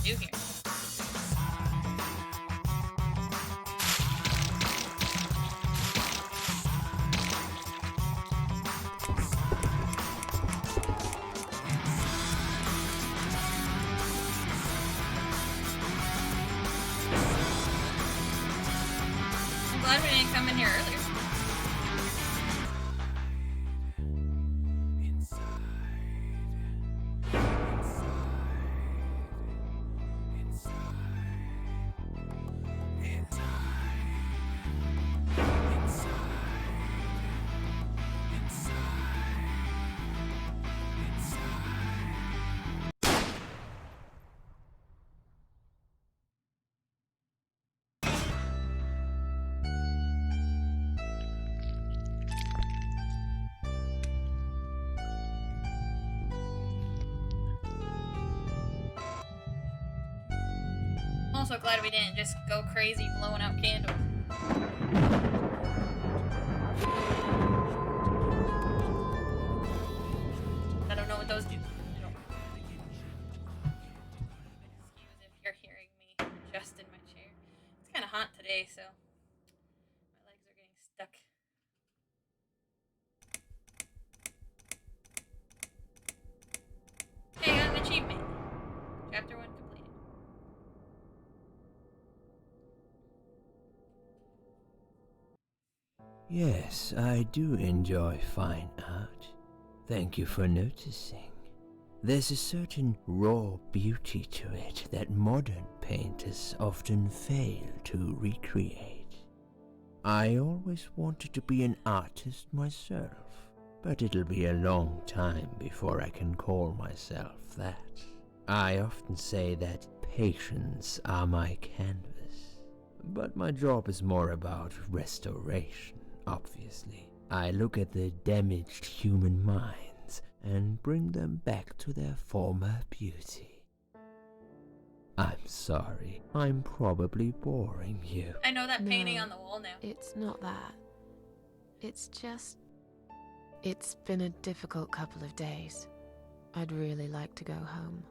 do here? I'm glad we didn't come in here earlier. I'm also glad we didn't just go crazy blowing out candles. I don't know what those do. Excuse if you're hearing me adjust in my chair. It's kind of hot today, so my legs are getting stuck. Hey, I got an achievement. Chapter 1 completed. Yes, I do enjoy fine art. Thank you for noticing. There's a certain raw beauty to it that modern painters often fail to recreate. I always wanted to be an artist myself, but it'll be a long time before I can call myself that. I often say that patients are my canvas, but my job is more about restoration. Obviously, I look at the damaged human minds and bring them back to their former beauty. I'm sorry, I'm probably boring you. I know that painting No, on the wall now. It's not that. It's just... It's been a difficult couple of days. I'd really like to go home.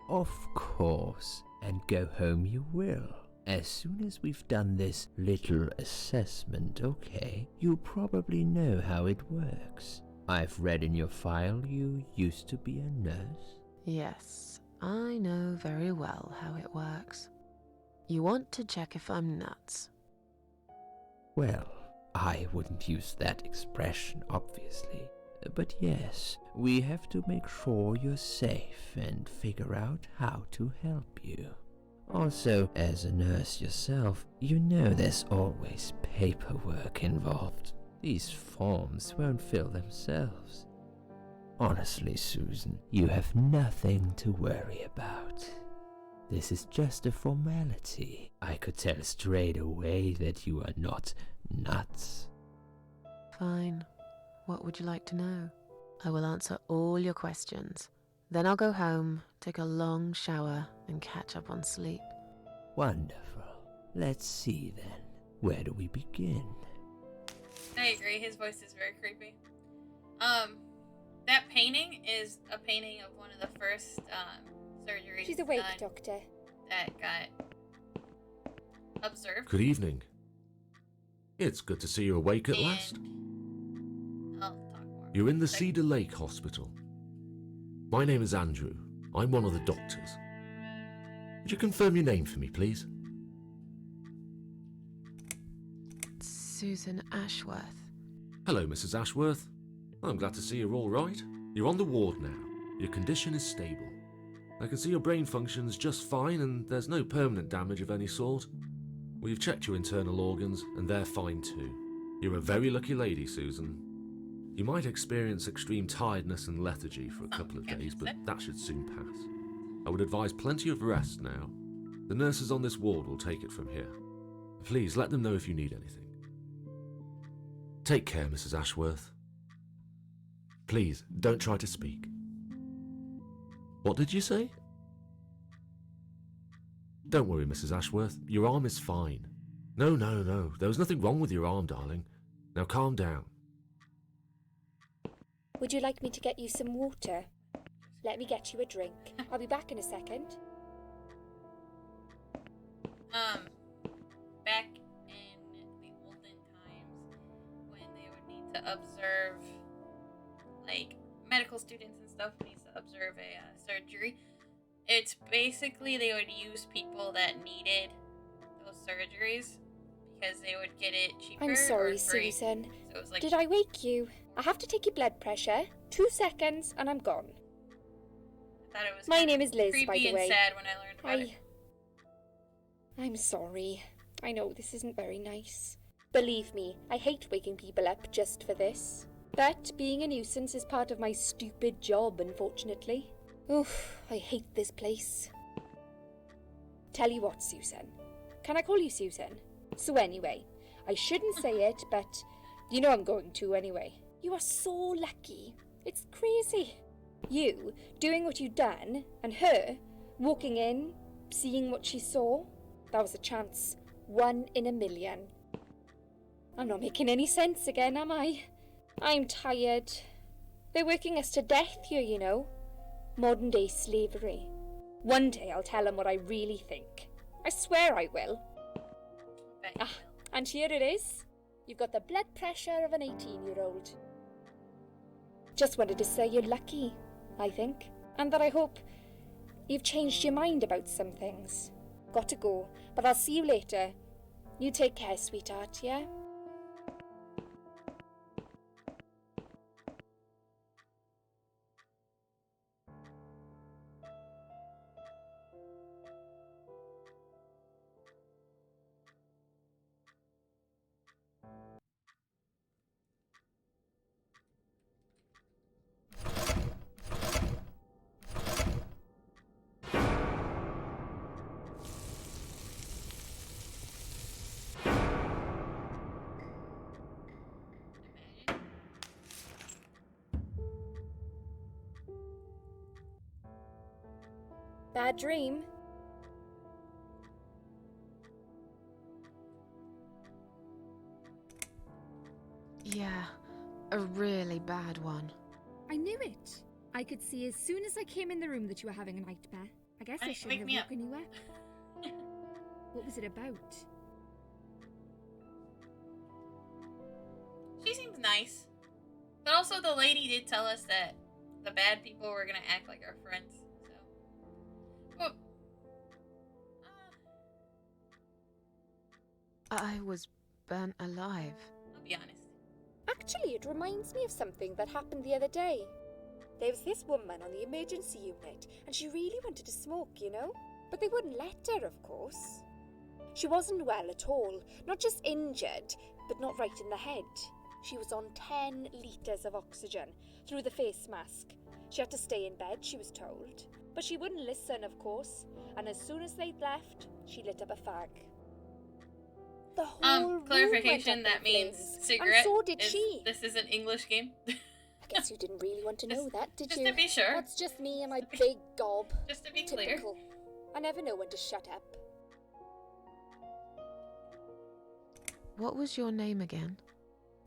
Of course, and go home you will. As soon as we've done this little assessment, okay, you probably know how it works. I've read in your file you used to be a nurse. Yes, I know very well how it works. You want to check if I'm nuts. Well, I wouldn't use that expression, obviously. But yes, we have to make sure you're safe and figure out how to help you. Also, as a nurse yourself, you know there's always paperwork involved. These forms won't fill themselves. Honestly, Susan, you have nothing to worry about. This is just a formality. I could tell straight away that you are not nuts. Fine. What would you like to know? I will answer all your questions. Then I'll go home, take a long shower, and catch up on sleep. Wonderful. Let's see then. Where do we begin? I agree, his voice is very creepy. That painting is a painting of one of the first surgeries. She's awake, Doctor. That got observed. Good evening. It's good to see you awake at last. I'll talk more. You're in the Cedar Lake Hospital. My name is Andrew. I'm one of the doctors. Would you confirm your name for me, please? Susan Ashworth. Hello, Mrs. Ashworth. I'm glad to see you're all right. You're on the ward now. Your condition is stable. I can see your brain functions just fine and there's no permanent damage of any sort. We've checked your internal organs and they're fine too. You're a very lucky lady, Susan. You might experience extreme tiredness and lethargy for a couple of days, but that should soon pass. I would advise plenty of rest now. The nurses on this ward will take it from here. Please let them know if you need anything. Take care, Mrs. Ashworth. Please, don't try to speak. What did you say? Don't worry, Mrs. Ashworth. Your arm is fine. No. There was nothing wrong with your arm, darling. Now calm down. Would you like me to get you some water? Let me get you a drink. I'll be back in a second. back in the olden times, when they would need to observe, like, medical students and stuff needs to observe a surgery, it's basically they would use people that needed those surgeries because they would get it cheaper. I'm sorry, or free. Susan. So it was like, Did I wake you? I have to take your blood pressure. 2 seconds and I'm gone. I thought it was My kinda name is Liz, creepy by the and way. sad when I learned about it. I'm sorry. I know this isn't very nice. Believe me, I hate waking people up just for this. But being a nuisance is part of my stupid job, unfortunately. Oof, I hate this place. Tell you what, Susan. Can I call you Susan? So anyway, I shouldn't say it, but you know I'm going to anyway. You are so lucky. It's crazy. You doing what you've done, and her walking in, seeing what she saw. That was a chance. 1 in a million. I'm not making any sense again, am I? I'm tired. They're working us to death here, you know. Modern day slavery. One day I'll tell them what I really think. I swear I will. Bet you will. And here it is. You've got the blood pressure of an 18-year-old. Just wanted to say you're lucky, I think. And that I hope you've changed your mind about some things. Got to go, but I'll see you later. You take care, sweetheart, yeah? Bad dream? Yeah, a really bad one. I knew it. I could see as soon as I came in the room that you were having a nightmare. I guess I Honey, shouldn't wake me have up. woken you up. What was it about? She seems nice. But also the lady did tell us that the bad people were gonna act like our friends. So, well, I was burnt alive. I'll be honest. Actually, it reminds me of something that happened the other day. There was this woman on the emergency unit, and she really wanted to smoke, you know? But they wouldn't let her, of course. She wasn't well at all, not just injured, but not right in the head. She was on 10 litres of oxygen through the face mask. She had to stay in bed, she was told. But she wouldn't listen, of course, and as soon as they'd left, she lit up a fag. The whole room Clarification, went up that in means flames, cigarette. and so did is, she. This is an English game. I guess you didn't really want to know that, did just you? to be sure. That's just me and my big gob. Just to be clear. Typical. I never know when to shut up. What was your name again?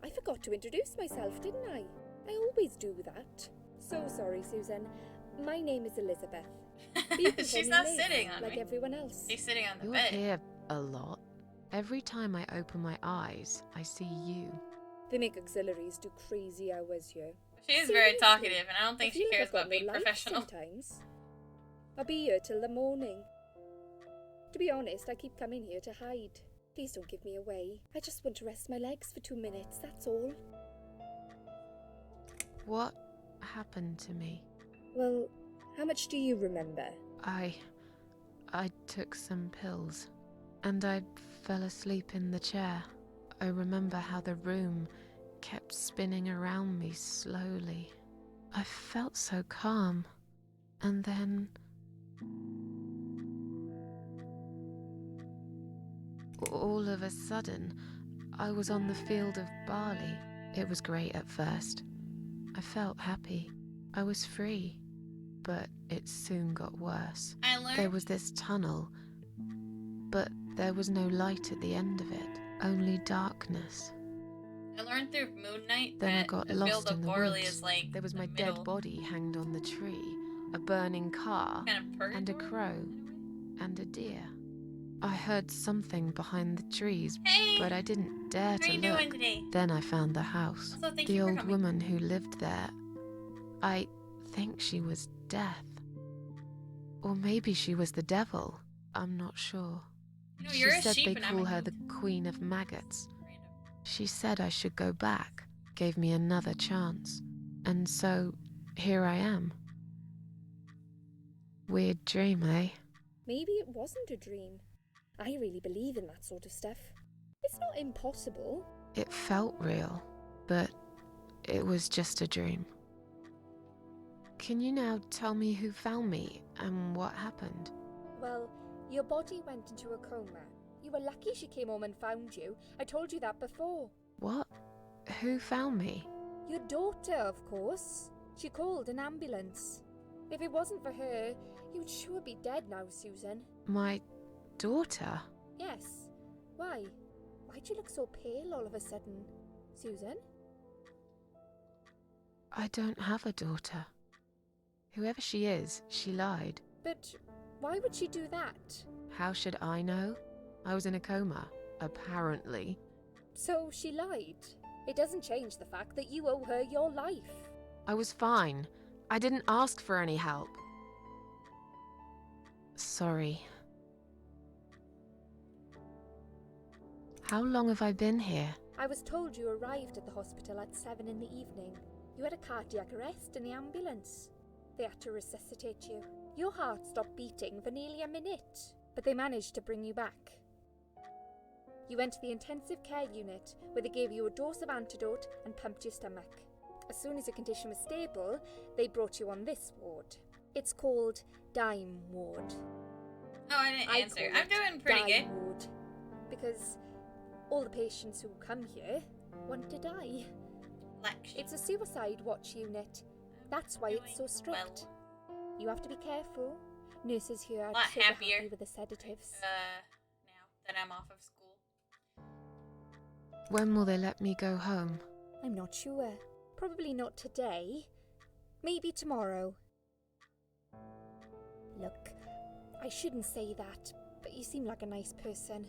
I forgot to introduce myself, didn't I? I always do that. So sorry, Susan. My name is Elizabeth. But you can call She's me not Liz, sitting on like me. everyone else. She's sitting on the You're bed. here a lot. Every time I open my eyes, I see you. They make auxiliaries do crazy hours here. She is very Seriously, talkative, and I don't think I she feel like cares I've got about being no life professional. Sometimes. I'll be here till the morning. To be honest, I keep coming here to hide. Please don't give me away. I just want to rest my legs for 2 minutes, that's all. What happened to me? Well, how much do you remember? I took some pills, and I fell asleep in the chair. I remember how the room kept spinning around me slowly. I felt so calm, and then all of a sudden, I was on the field of barley. It was great at first. I felt happy. I was free. But it soon got worse. I learned. There was this tunnel, but there was no light at the end of it, only darkness. I learned through Moon Knight Then I that got the lost field in of the barley woods. is like There was the my middle, dead body hanged on the tree, a burning car, kind of and a purgatory crow, in a way. and a deer. I heard something behind the trees, Hey! but I didn't dare How to you look. doing today? Then I found the house. Also, thank The you for old coming. woman who lived there. I think she was Death. Or maybe she was the devil. I'm not sure. You know, She you're a said sheep they and I'm call a her goat. the Queen of Maggots. Random. She said I should go back, gave me another chance. And so, here I am. Weird dream, eh? Maybe it wasn't a dream. I really believe in that sort of stuff. It's not impossible. It felt real, but it was just a dream. Can you now tell me who found me and what happened? Well, your body went into a coma. You were lucky she came home and found you. I told you that before. What? Who found me? Your daughter, of course. She called an ambulance. If it wasn't for her, you'd sure be dead now, Susan. My daughter? Yes. Why? Why'd you look so pale all of a sudden, Susan? I don't have a daughter. Whoever she is, she lied. But why would she do that? How should I know? I was in a coma, apparently. So she lied. It doesn't change the fact that you owe her your life. I was fine. I didn't ask for any help. Sorry. How long have I been here? I was told you arrived at the hospital at 7 in the evening. You had a cardiac arrest in the ambulance. They had to resuscitate you. Your heart stopped beating for nearly a minute, but they managed to bring you back. You went to the intensive care unit, where they gave you a dose of antidote and pumped your stomach. As soon as your condition was stable, they brought you on this ward. It's called Dime Ward. Oh, I didn't I answer. call I'm it doing pretty Dime good. Ward, because all the patients who come here want to die. Black sheep. It's a suicide watch unit. That's why it's so strict. You have to be careful. Nurses here are Lot super happier. happy with the sedatives. Now that I'm off of school. When will they let me go home? I'm not sure. Probably not today. Maybe tomorrow. Look, I shouldn't say that, but you seem like a nice person.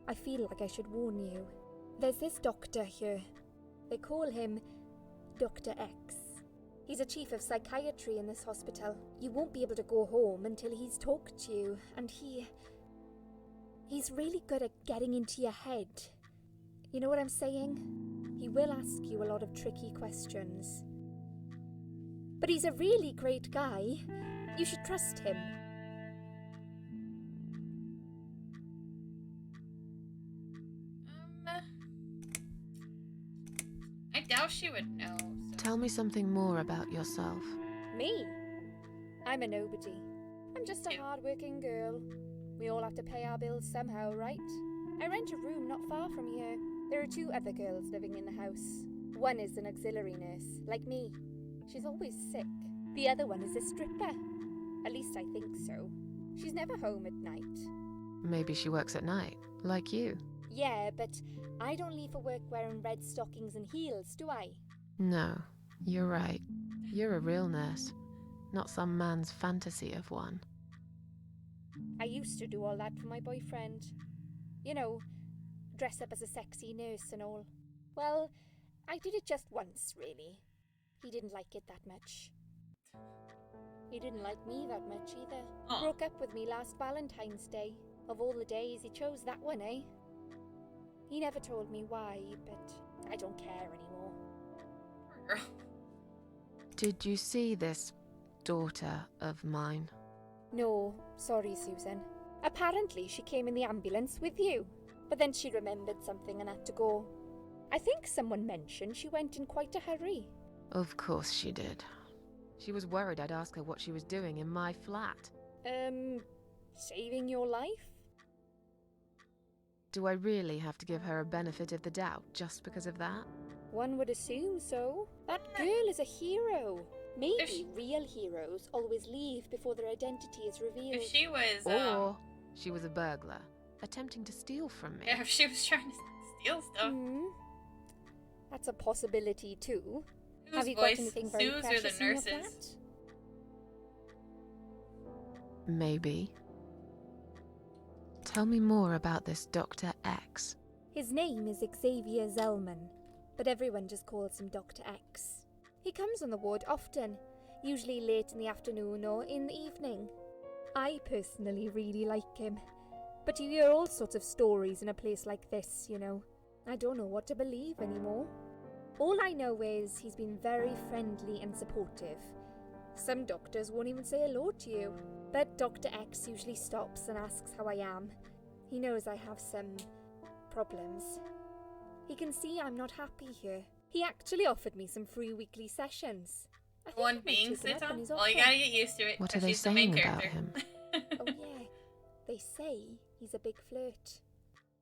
I feel like I should warn you. There's this doctor here. They call him Dr. X. He's a chief of psychiatry in this hospital. You won't be able to go home until he's talked to you, and he's really good at getting into your head. You know what I'm saying? He will ask you a lot of tricky questions. But he's a really great guy. You should trust him. I doubt she would know. So. Tell me something more about yourself. Me? I'm a nobody. I'm just a You. hard-working girl. We all have to pay our bills somehow, right? I rent a room not far from here. There are 2 other girls living in the house. One is an auxiliary nurse, like me. She's always sick. The other one is a stripper. At least I think so. She's never home at night. Maybe she works at night, like you. Yeah, but I don't leave for work wearing red stockings and heels, do I? No, you're right. You're a real nurse, not some man's fantasy of one. I used to do all that for my boyfriend. You know, dress up as a sexy nurse and all. Well, I did it just once, really. He didn't like it that much. He didn't like me that much either. Aw. Broke up with me last Valentine's Day. Of all the days, he chose that one, eh? He never told me why, but I don't care anymore. Poor girl. Did you see this daughter of mine? No, sorry, Susan. Apparently she came in the ambulance with you, but then she remembered something and had to go. I think someone mentioned she went in quite a hurry. Of course she did. She was worried I'd ask her what she was doing in my flat. Saving your life? Do I really have to give her a benefit of the doubt just because of that? One would assume so. That girl is a hero. Maybe If- real heroes always leave before their identity is revealed. If she was, Or she was a burglar, attempting to steal from me. yeah, if she was trying to steal stuff. Hmm. That's a possibility too. Whose Have you voice? got anything very Sue's or precious the in your nurses? flat? Maybe. Tell me more about this Dr. X. His name is Xavier Zellman, but everyone just calls him Dr. X. He comes on the ward often, usually late in the afternoon or in the evening. I personally really like him, but you hear all sorts of stories in a place like this, you know. I don't know what to believe anymore. All I know is he's been very friendly and supportive. Some doctors won't even say hello to you, but Dr. X usually stops and asks how I am. He knows I have some problems. He can see I'm not happy here. He actually offered me some free weekly sessions. I think One I might being take him sit up on. his Well, you offer. gotta get used to it. What are 'cause they she's the main saying about character. him? Oh yeah, they say he's a big flirt.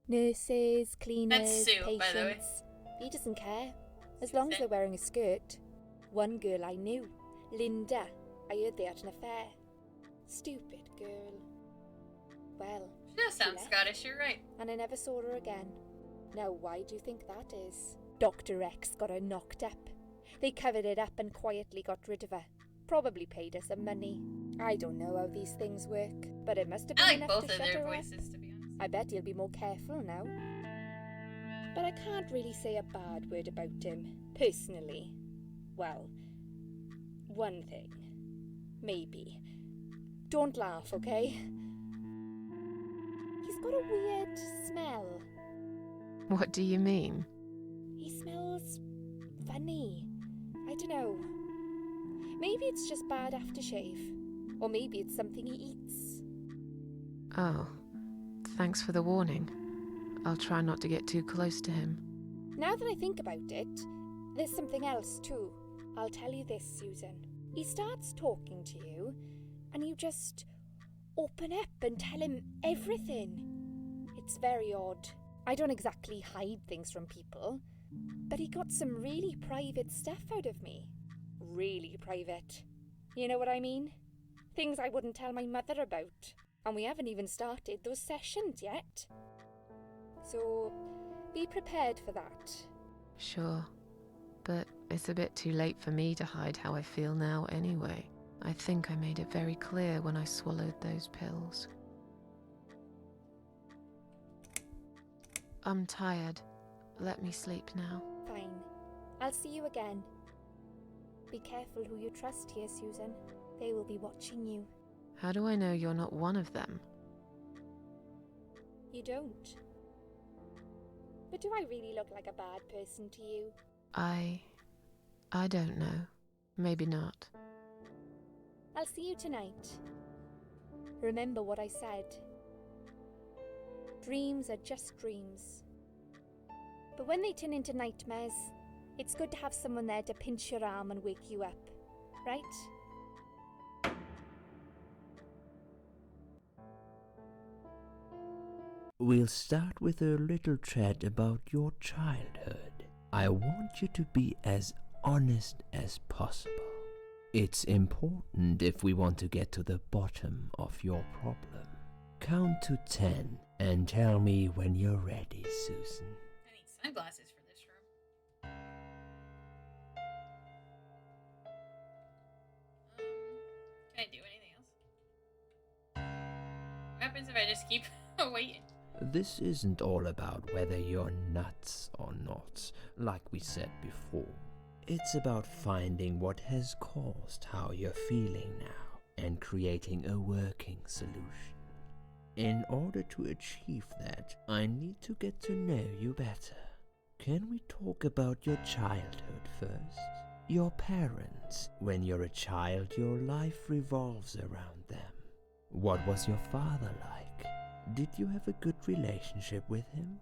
Nurses, cleaners, That's Sue, by the way. patients. He doesn't care, as long as they're wearing a skirt. One girl I knew, Linda, I heard they had an affair. Stupid girl. Well, She does sound left. Scottish, you're right. and I never saw her again. Now why do you think that is? Dr. X got her knocked up. They covered it up and quietly got rid of her. Probably paid her some money. I don't know how these things work, but it must have been I like enough both to of shut their her up. voices, to be honest. I bet he'll be more careful now. But I can't really say a bad word about him, personally. Well, one thing. Maybe. Don't laugh, okay? He's got a weird smell. What do you mean? He smells funny. I don't know. Maybe it's just bad aftershave. Or maybe it's something he eats. Oh, thanks for the warning. I'll try not to get too close to him. Now that I think about it, there's something else too. I'll tell you this, Susan. He starts talking to you, and you just open up and tell him everything. It's very odd. I don't exactly hide things from people, but he got some really private stuff out of me. Really private. You know what I mean? Things I wouldn't tell my mother about. And we haven't even started those sessions yet. So, be prepared for that. Sure, but it's a bit too late for me to hide how I feel now anyway. I think I made it very clear when I swallowed those pills. I'm tired. Let me sleep now. Fine. I'll see you again. Be careful who you trust here, Susan. They will be watching you. How do I know you're not one of them? You don't. But do I really look like a bad person to you? I don't know. Maybe not. I'll see you tonight. Remember what I said. Dreams are just dreams. But when they turn into nightmares, it's good to have someone there to pinch your arm and wake you up, right? We'll start with a little chat about your childhood. I want you to be as honest as possible. It's important if we want to get to the bottom of your problem. Count to 10 and tell me when you're ready, Susan. I need sunglasses for this room. Can I do anything else? What happens if I just keep waiting? This isn't all about whether you're nuts or not, like we said before. It's about finding what has caused how you're feeling now and creating a working solution. In order to achieve that, I need to get to know you better. Can we talk about your childhood first? Your parents. When you're a child, your life revolves around them. What was your father like? Did you have a good relationship with him?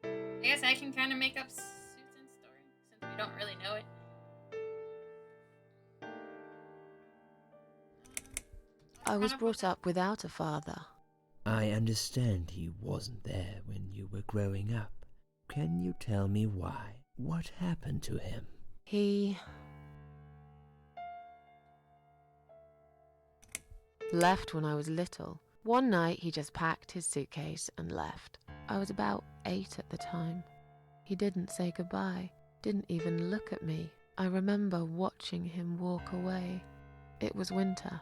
I guess I can kind of make up Susan's story since we don't really know it. I was brought up without a father. I understand he wasn't there when you were growing up. Can you tell me why? What happened to him? He left when I was little. One night he just packed his suitcase and left. I was about 8 at the time. He didn't say goodbye, didn't even look at me. I remember watching him walk away. It was winter,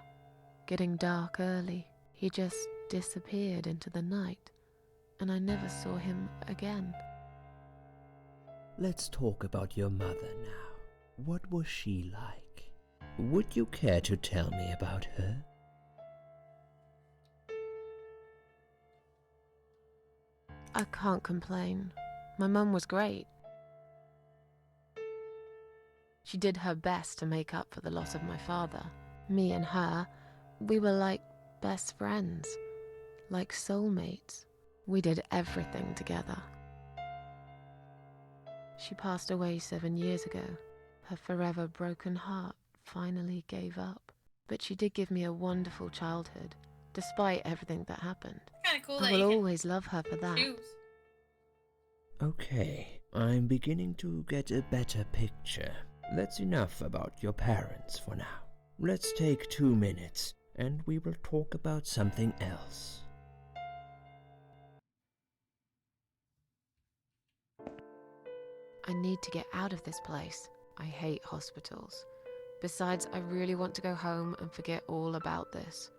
getting dark early. He just disappeared into the night, and I never saw him again. Let's talk about your mother now. What was she like? Would you care to tell me about her? I can't complain. My mum was great. She did her best to make up for the loss of my father. Me and her, we were like best friends, like soulmates. We did everything together. She passed away 7 years ago. Her forever broken heart finally gave up. But she did give me a wonderful childhood, despite everything that happened. Kind of cool I that will you can always love her for that. choose. Okay, I'm beginning to get a better picture. That's enough about your parents for now. Let's take 2 minutes, and we will talk about something else. I need to get out of this place. I hate hospitals. Besides, I really want to go home and forget all about this.